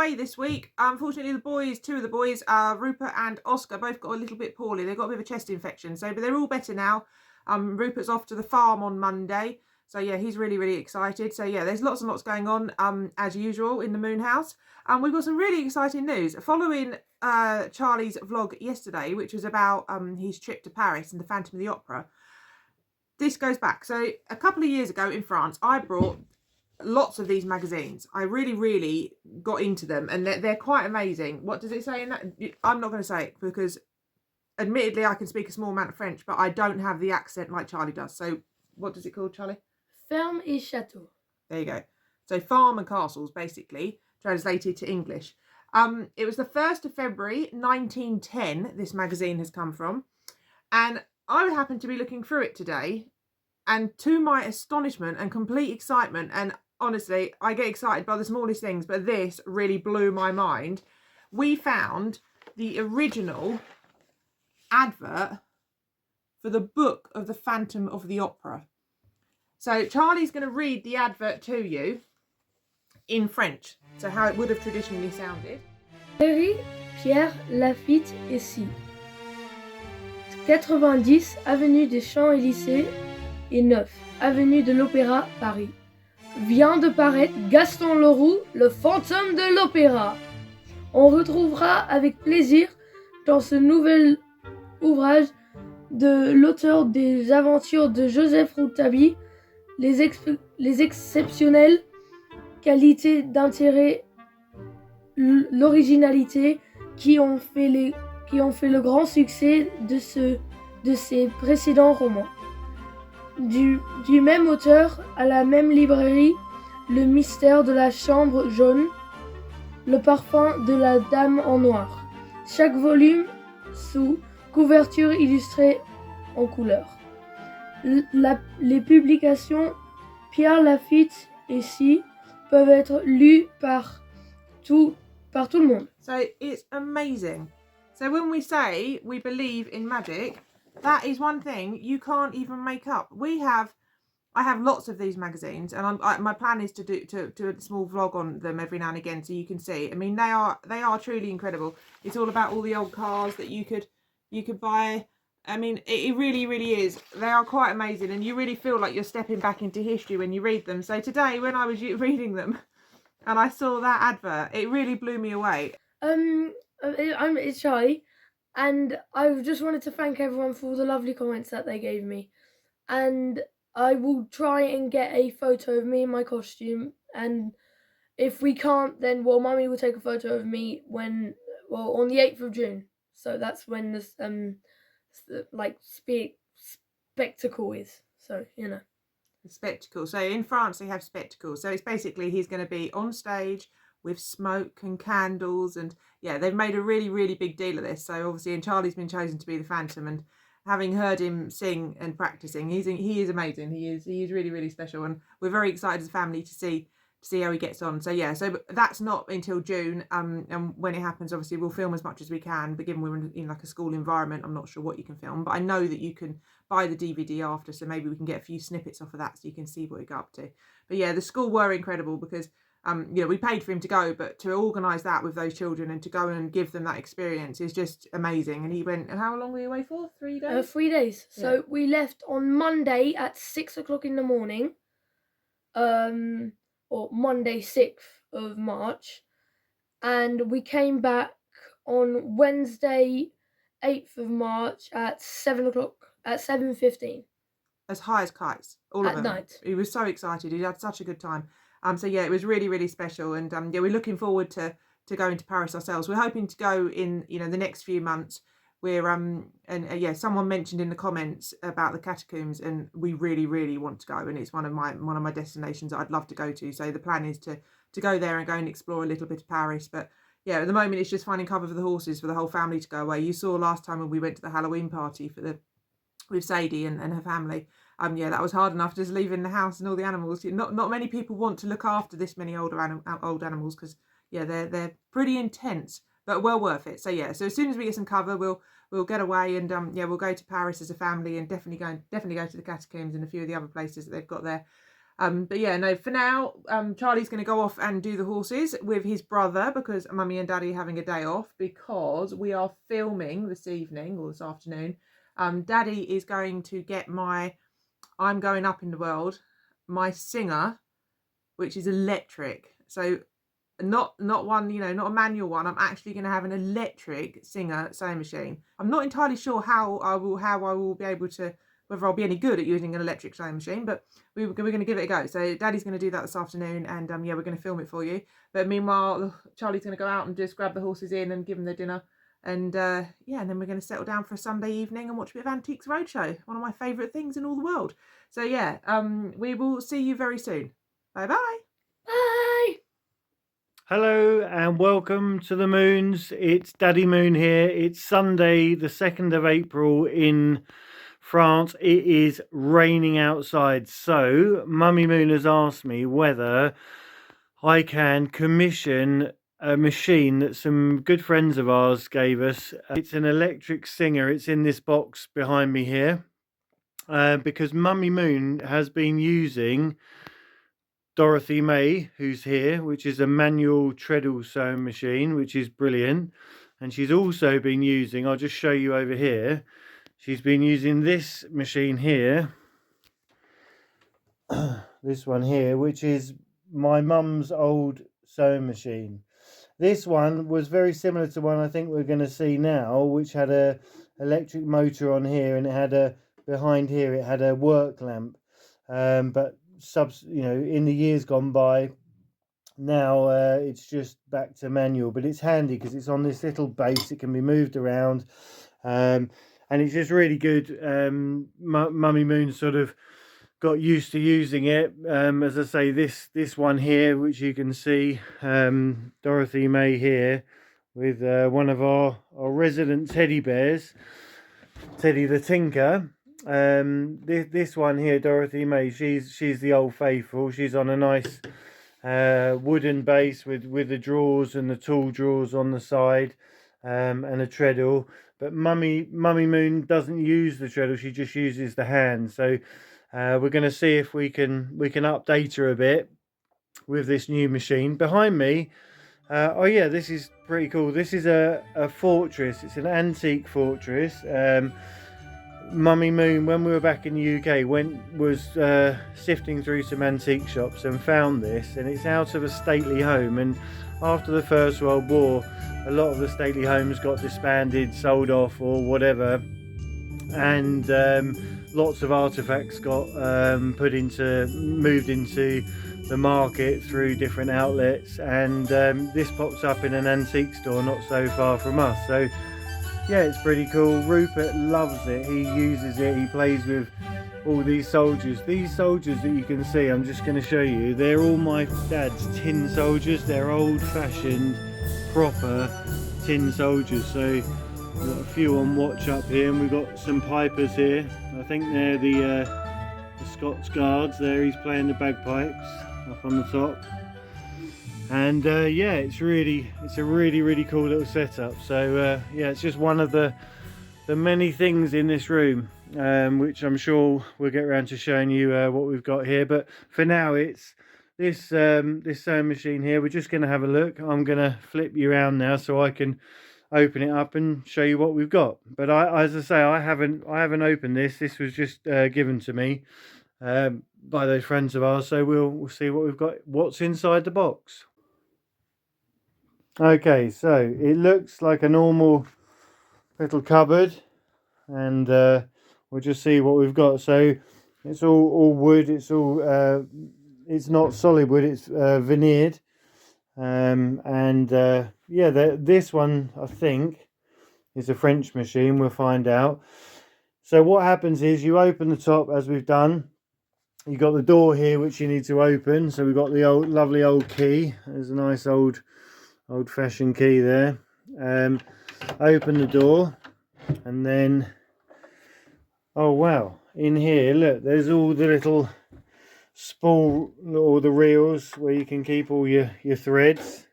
away this week. Unfortunately, two of the boys, Rupert and Oscar, both got a little bit poorly. They've got a bit of a chest infection, but they're all better now. Rupert's off to the farm on Monday. So yeah, he's really, really excited. So yeah, there's lots and lots going on, as usual, in the Moon House. We've got some really exciting news. Following Charlie's vlog yesterday, which was about his trip to Paris and the Phantom of the Opera. This goes back. So a couple of years ago in France, I brought lots of these magazines. I really, really got into them, and they're quite amazing. What does it say in that? I'm not going to say it because admittedly I can speak a small amount of French, but I don't have the accent like Charlie does. So what does it call, Charlie? Ferme et château. There you go. So farm and castles, basically, translated to English. It was the 1st of February 1910 this magazine has come from, and I happened to be looking through it today, and to my astonishment and complete excitement, and honestly, I get excited by the smallest things, but this really blew my mind. We found the original advert for the book of the Phantom of the Opera. So Charlie's going to read the advert to you in French, so how it would have traditionally sounded. Pierre Lafitte ici. 90 avenue des Champs-Élysées et 9 avenue de l'Opéra, Paris. Vient de paraître Gaston Leroux, le fantôme de l'opéra. On retrouvera avec plaisir dans ce nouvel ouvrage de l'auteur des aventures de Joseph Rouletabille les exceptionnelles qualités d'intérêt, l'originalité qui ont fait le grand succès de ses précédents romans. Du même auteur à la même librairie, Le mystère de la chambre jaune, Le parfum de la dame en noir. Chaque volume sous couverture illustrée en couleur. Les publications Pierre Lafitte ici peuvent être lues par tout le monde. So it's amazing. So when we say we believe in magic, that is one thing you can't even make up. I have lots of these magazines, and my plan is to do a small vlog on them every now and again, so you can see. I mean, they are truly incredible. It's all about all the old cars that you could buy. I mean, it really, really is. They are quite amazing, and you really feel like you're stepping back into history when you read them. So today, when I was reading them, and I saw that advert, it really blew me away. It's Charlie, and I just wanted to thank everyone for all the lovely comments that they gave me, and I will try and get a photo of me in my costume, and if we can't, then Mummy will take a photo of me on the 8th of June. So that's when this spectacle is. So the spectacle. So in France they have spectacles. So it's basically he's going to be on stage with smoke and candles, and yeah, they've made a really, really big deal of this. So obviously, and Charlie's been chosen to be the Phantom, and having heard him sing and practicing, he is amazing. He is really, really special, and we're very excited as a family to see how he gets on. So yeah, so that's not until June, and when it happens, obviously we'll film as much as we can, but given we're in like a school environment, I'm not sure what you can film, but I know that you can buy the DVD after, so maybe we can get a few snippets off of that so you can see what we got up to. But yeah, the school were incredible because we paid for him to go, but to organise that with those children and to go and give them that experience is just amazing. And he went, how long were you away for? 3 days? 3 days. Yeah. So we left on Monday at 6 o'clock in the morning, or Monday 6th of March, and we came back on Wednesday 8th of March at 7:15. As high as kites, all of them. At night. He was so excited. He had such a good time. So yeah, it was really, really special, and yeah, we're looking forward to going to Paris ourselves. We're hoping to go in the next few months. We're yeah, someone mentioned in the comments about the catacombs, and we really, really want to go, and it's one of my destinations that I'd love to go to. So the plan is to go there and go and explore a little bit of Paris. But yeah, at the moment it's just finding cover for the horses for the whole family to go away. You saw last time when we went to the Halloween party with Sadie and her family. Yeah, that was hard enough just leaving the house and all the animals. Not many people want to look after this many old animals because yeah, they're pretty intense, but well worth it. So yeah, so as soon as we get some cover, we'll get away, and yeah, we'll go to Paris as a family, and definitely go to the catacombs and a few of the other places that they've got there. But yeah, no, for now, Charlie's going to go off and do the horses with his brother because Mummy and Daddy are having a day off because we are filming this evening or this afternoon. Daddy is going to get I'm Going Up in the World, my Singer, which is electric. So not one, not a manual one. I'm actually going to have an electric Singer sewing machine. I'm not entirely sure how I will be able to, whether I'll be any good at using an electric sewing machine, but we're going to give it a go. So Daddy's going to do that this afternoon, and yeah, we're going to film it for you. But meanwhile, Charlie's going to go out and just grab the horses in and give them their dinner. And yeah, and then we're going to settle down for a Sunday evening and watch a bit of Antiques Roadshow, one of my favourite things in all the world. So yeah, we will see you very soon. Bye bye. Bye. Hello and welcome to the Moons. It's Daddy Moon here. It's Sunday, the 2nd of April in France. It is raining outside. So Mummy Moon has asked me whether I can commission a machine that some good friends of ours gave us. It's an electric Singer. It's in this box behind me here because Mummy Moon has been using Dorothy May, who's here, which is a manual treadle sewing machine, which is brilliant. And she's also been using, I'll just show you over here, she's been using this machine here, this one here, which is my mum's old sewing machine. This one was very similar to one I think we're going to see now, which had a electric motor on here, and it had a, behind here, it had a work lamp. But in the years gone by, now it's just back to manual, but it's handy because it's on this little base. It can be moved around, and it's just really good. Mummy Moon sort of got used to using it. As I say, this one here, which you can see, Dorothy May here with one of our resident teddy bears, Teddy the Tinker. This one here, Dorothy May, she's the old faithful. She's on a nice wooden base with the drawers and the tool drawers on the side, and a treadle. But Mummy Moon doesn't use the treadle, she just uses the hand. So we're going to see if we can update her a bit with this new machine. Behind me, oh yeah, this is pretty cool. This is a fortress. It's an antique fortress. Mummy Moon, when we were back in the UK, was sifting through some antique shops and found this, and it's out of a stately home. And after the First World War, a lot of the stately homes got disbanded, sold off, or whatever, and lots of artifacts got moved into the market through different outlets, and this pops up in an antique store not so far from us. So yeah, it's pretty cool. Rupert loves it. He uses it. He plays with all these soldiers. These soldiers that you can see, I'm just going to show you. They're all my dad's tin soldiers. They're old-fashioned, proper tin soldiers. So we've got a few on watch up here, and we've got some pipers here. I think they're the Scots Guards. There, he's playing the bagpipes up on the top. And yeah, it's a really cool little setup. So yeah, it's just one of the many things in this room, which I'm sure we'll get around to showing you what we've got here. But for now, it's this sewing machine here. We're just going to have a look. I'm going to flip you around now so I can open it up and show you what we've got. But as I say, I haven't opened this. This was just given to me by those friends of ours. So we'll see what we've got. What's inside the box? Okay, so it looks like a normal little cupboard, and we'll just see what we've got. So it's all wood. It's all it's not solid wood. It's veneered, and yeah, this one I think is a French machine. We'll find out. So what happens is you open the top as we've done. You got the door here which you need to open. So we've got the lovely old key. There's a nice old-fashioned key there. Open the door, and then, oh wow, in here, look, there's all the little spool, all the reels where you can keep all your threads.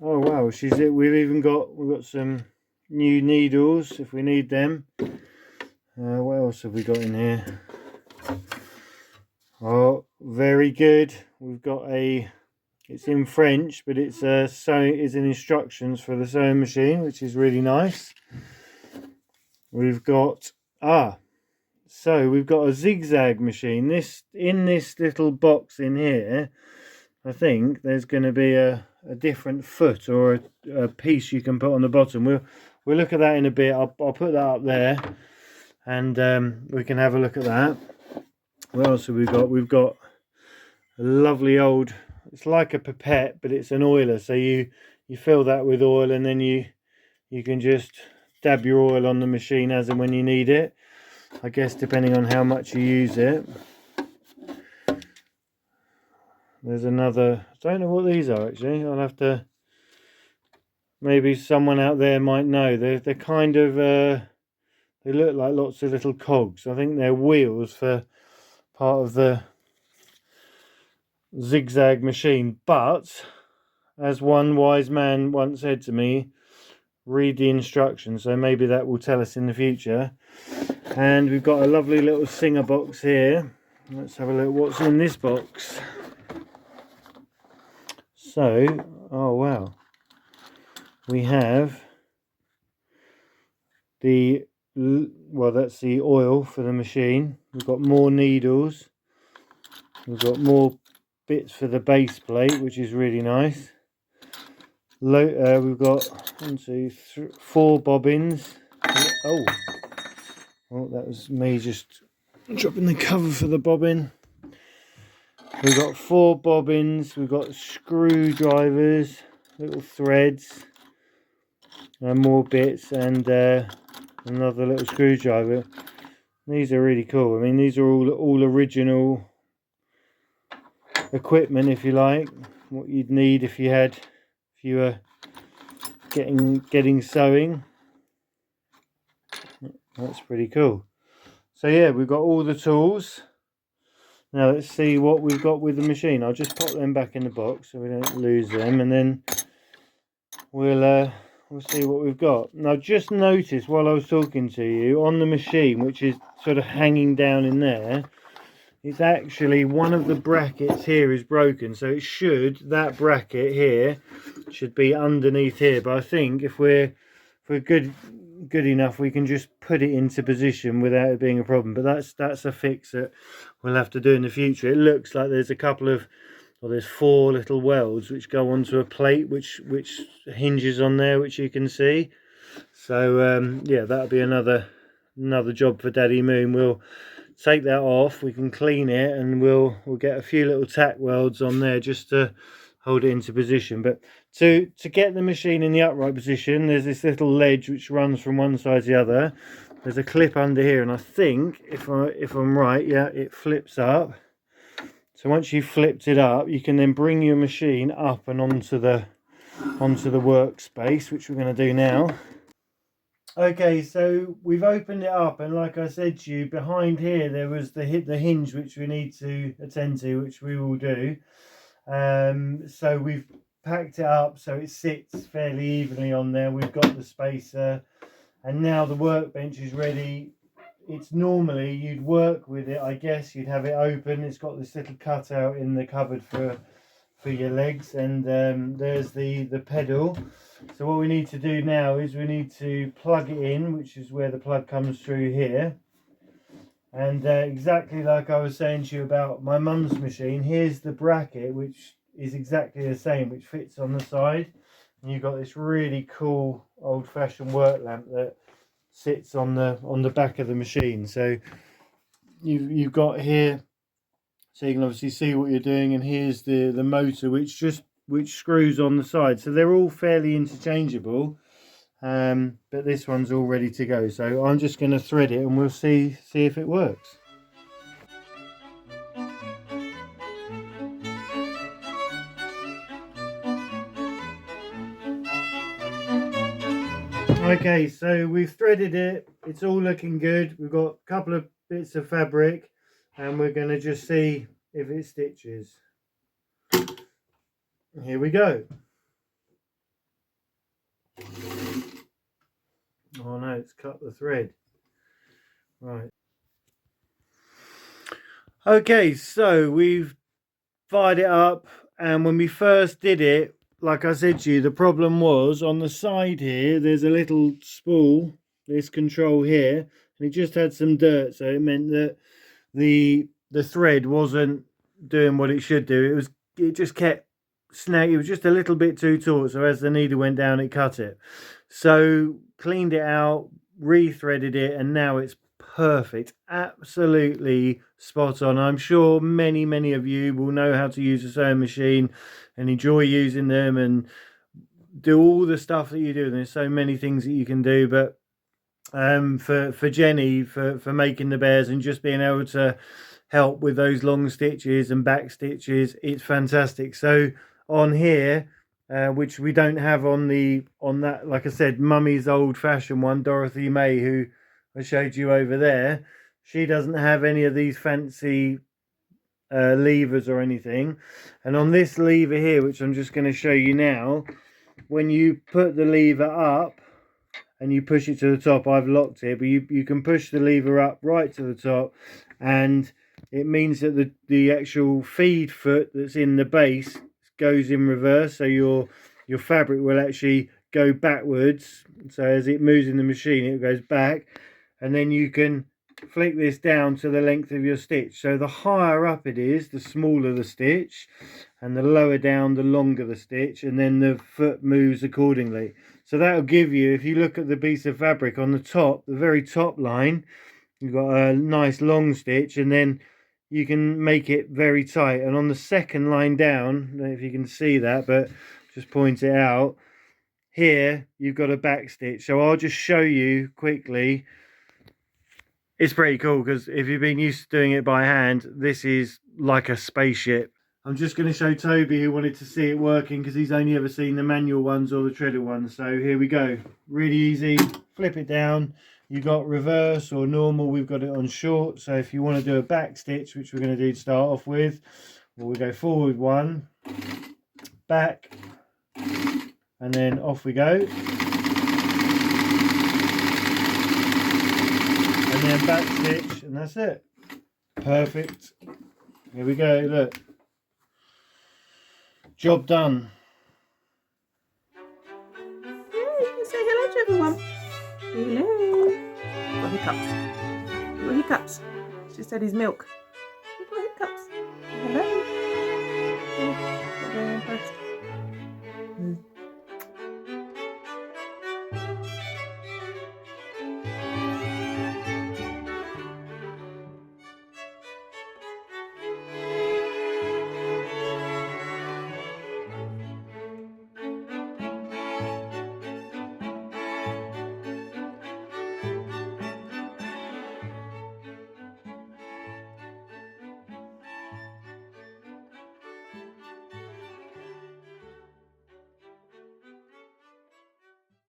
Oh wow, we've got some new needles if we need them. What else have we got in here? Oh, very good. We've got it's in French, but it's in instructions for the sewing machine, which is really nice. We've got so we've got a zigzag machine. In this little box in here, I think there's going to be a different foot or a piece you can put on the bottom. We'll look at that in a bit. I'll put that up there, and we can have a look at that. What else have we got? We've got a lovely old. It's like a pipette, but it's an oiler. So you fill that with oil, and then you can just dab your oil on the machine as and when you need it. I guess depending on how much you use it. There's another. I don't know what these are actually. I'll have to. Maybe someone out there might know. They're kind of. They look like lots of little cogs. I think they're wheels for part of the zigzag machine. But as one wise man once said to me, read the instructions. So maybe that will tell us in the future. And we've got a lovely little Singer box here. Let's have a look what's in this box. So, oh wow. We have that's the oil for the machine. We've got more needles. We've got more bits for the base plate, which is really nice. We've got 4 bobbins. Oh, that was me just dropping the cover for the bobbin. We've got 4 bobbins. We've got screwdrivers, little threads, and more bits, and another little screwdriver. These are really cool. I mean, these are all original equipment, if you like, what you'd need if you were getting sewing. That's pretty cool. So yeah, we've got all the tools. Now let's see what we've got with the machine. I'll just pop them back in the box so we don't lose them, and then we'll see what we've got. Now just notice while I was talking to you, on the machine, which is sort of hanging down in there, it's actually one of the brackets here is broken, so that bracket here should be underneath here. But I think if we're good enough, we can just put it into position without it being a problem. But that's a fix that we'll have to do in the future. It looks like there's there's 4 little welds which go onto a plate which hinges on there, which you can see. So yeah, that'll be another job for Daddy Moon. We'll take that off, we can clean it, and we'll get a few little tack welds on there just to hold it into position. But to get the machine in the upright position, there's this little ledge which runs from one side to the other. There's a clip under here, and I think if I'm right, yeah, it flips up. So once you've flipped it up, you can then bring your machine up and onto the workspace, which we're going to do now. Okay, so we've opened it up, and like I said to you, behind here there was the hinge which we need to attend to, which we will do. So we've packed it up so it sits fairly evenly on there. We've got the spacer, and now the workbench is ready. It's normally you'd work with it, I guess you'd have it open. It's got this little cutout in the cupboard for your legs, and there's the pedal. So what we need to do now is we need to plug it in, which is where the plug comes through here. And exactly like I was saying to you about my mum's machine, here's the bracket, which is exactly the same, which fits on the side. And you've got this really cool old-fashioned work lamp that sits on the back of the machine. So you've got here, so you can obviously see what you're doing, and here's the motor which screws on the side. So they're all fairly interchangeable, but this one's all ready to go. So I'm just going to thread it, and we'll see if it works. Okay, so we've threaded it. It's all looking good. We've got a couple of bits of fabric, and we're going to just see if it stitches. Here we go. Oh no, it's cut the thread. Right. Okay, so we've fired it up, and when we first did it, like I said to you, the problem was on the side here, there's a little spool, this control here, and it just had some dirt, so it meant that the thread wasn't doing what it should do. It just kept snag. It was just a little bit too taut, so as the needle went down, it cut it. So cleaned it out, rethreaded it, and now it's perfect, absolutely spot on. I'm sure many of you will know how to use a sewing machine and enjoy using them and do all the stuff that you do. There's so many things that you can do, but for Jenny for making the bears and just being able to help with those long stitches and back stitches, it's fantastic. So on here, which we don't have on that, like I said, Mummy's old-fashioned one, Dorothy May, who I showed you over there, she doesn't have any of these fancy levers or anything. And on this lever here, which I'm just going to show you now, when you put the lever up and you push it to the top, I've locked it, but you can push the lever up right to the top, and it means that the actual feed foot that's in the base goes in reverse, so your fabric will actually go backwards. So as it moves in the machine, it goes back, and then you can flick this down to the length of your stitch. So the higher up it is, the smaller the stitch, and the lower down, the longer the stitch, and then the foot moves accordingly. So that'll give you, if you look at the piece of fabric on the top, the very top line, you've got a nice long stitch, and then you can make it very tight. And on the second line down, I don't know if you can see that, but just point it out, here you've got a back stitch. So I'll just show you quickly. It's pretty cool because if you've been used to doing it by hand, this is like a spaceship. I'm just going to show Toby, who wanted to see it working, because he's only ever seen the manual ones or the treadle ones. So here we go. Really easy. Flip it down. You got reverse or normal. We've got it on short. So if you want to do a back stitch, which we're going to do to start off with, well, we go forward one, back, and then off we go. And then back stitch, and that's it. Perfect. Here we go. Look. Job done. Yay, say hello to everyone. Hello. Got hiccups. Got hiccups. She said his milk. You've got hiccups. Hello. Oh, not very impressed.